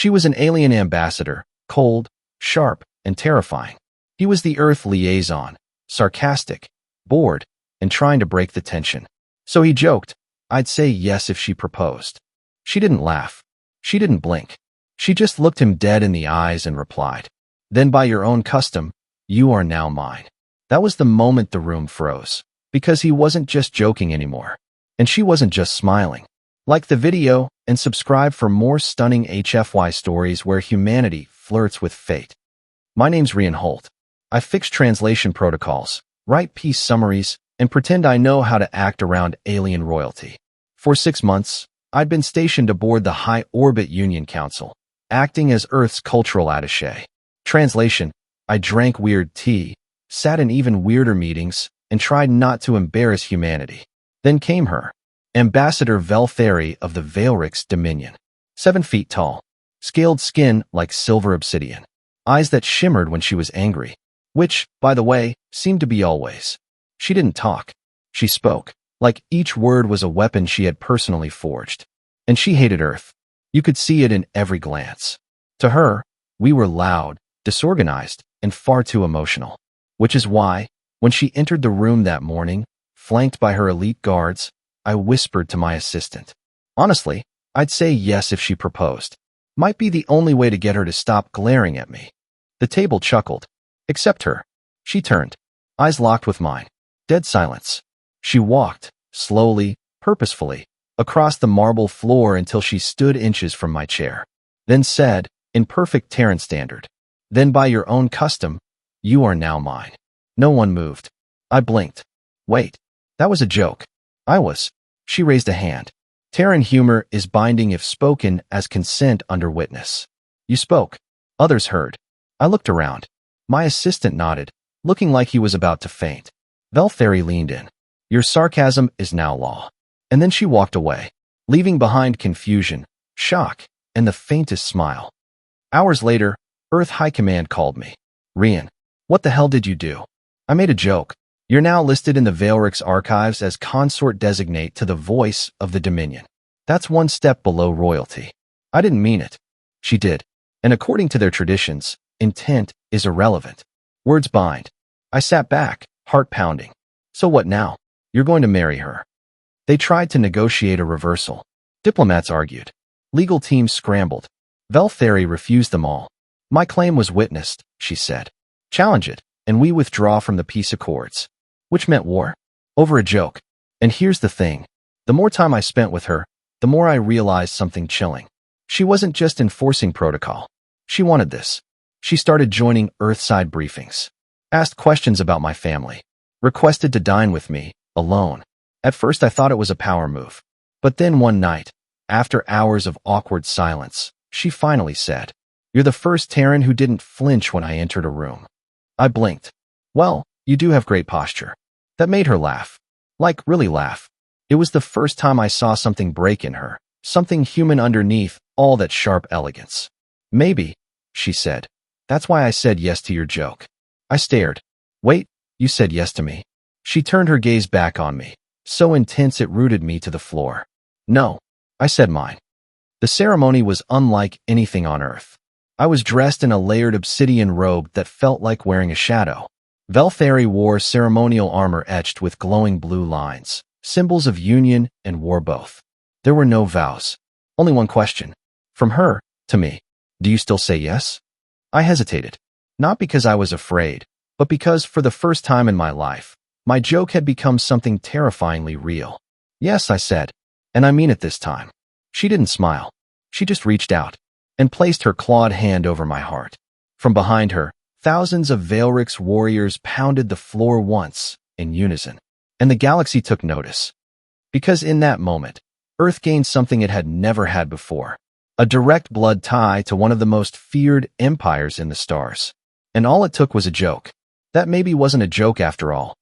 She was an alien ambassador, cold, sharp, and terrifying. He was the Earth liaison, sarcastic, bored, and trying to break the tension. So he joked, I'd say yes if she proposed. She didn't laugh. She didn't blink. She just looked him dead in the eyes and replied, then by your own custom, you are now mine. That was the moment the room froze, because he wasn't just joking anymore. And she wasn't just smiling. Like the video and subscribe for more stunning HFY stories where humanity flirts with fate. My name's Rian Holt. I fix translation protocols, write piece summaries, and pretend I know how to act around alien royalty. For 6 months, I'd been stationed aboard the High Orbit Union Council, acting as Earth's cultural attaché. Translation: I drank weird tea, sat in even weirder meetings, and tried not to embarrass humanity. Then came her, Ambassador Veltheri of the Veilrix Dominion. 7 feet tall, scaled skin like silver obsidian, eyes that shimmered when she was angry, which, by the way, seemed to be always. She didn't talk. She spoke, like each word was a weapon she had personally forged. And she hated Earth. You could see it in every glance. To her, we were loud, disorganized, and far too emotional. Which is why, when she entered the room that morning, flanked by her elite guards, I whispered to my assistant. Honestly, I'd say yes if she proposed. Might be the only way to get her to stop glaring at me. The table chuckled. Except her. She turned, eyes locked with mine. Dead silence. She walked, slowly, purposefully, across the marble floor until she stood inches from my chair. Then said, in perfect Terran standard, then by your own custom, you are now mine. No one moved. I blinked. Wait, that was a joke. I was. She raised a hand. Terran humor is binding if spoken as consent under witness. You spoke. Others heard. I looked around. My assistant nodded, looking like he was about to faint. Veltheri leaned in. Your sarcasm is now law. And then she walked away, leaving behind confusion, shock, and the faintest smile. Hours later, Earth High Command called me. Rian, what the hell did you do? I made a joke. You're now listed in the Veilrix archives as consort designate to the voice of the Dominion. That's one step below royalty. I didn't mean it. She did. And according to their traditions, intent is irrelevant. Words bind. I sat back, heart pounding. So what now? You're going to marry her. They tried to negotiate a reversal. Diplomats argued. Legal teams scrambled. Veltheri refused them all. My claim was witnessed, she said. Challenge it, and we withdraw from the peace accords. Which meant war. Over a joke. And here's the thing. The more time I spent with her, the more I realized something chilling. She wasn't just enforcing protocol. She wanted this. She started joining Earthside briefings. Asked questions about my family. Requested to dine with me, alone. At first I thought it was a power move. But then one night, after hours of awkward silence, she finally said, You're the first Terran who didn't flinch when I entered a room. I blinked. Well, you do have great posture. That made her laugh. Like, really laugh. It was the first time I saw something break in her, something human underneath all that sharp elegance. Maybe, she said. That's why I said yes to your joke. I stared. Wait, you said yes to me? She turned her gaze back on me, so intense it rooted me to the floor. No, I said mine. The ceremony was unlike anything on Earth. I was dressed in a layered obsidian robe that felt like wearing a shadow. Veltheri wore ceremonial armor etched with glowing blue lines, symbols of union and war both. There were no vows. Only one question. From her, to me. Do you still say yes? I hesitated. Not because I was afraid, but because, for the first time in my life, my joke had become something terrifyingly real. Yes, I said. And I mean it this time. She didn't smile. She just reached out and placed her clawed hand over my heart. From behind her, thousands of Veilrix warriors pounded the floor once, in unison. And the galaxy took notice. Because in that moment, Earth gained something it had never had before. A direct blood tie to one of the most feared empires in the stars. And all it took was a joke. That maybe wasn't a joke after all.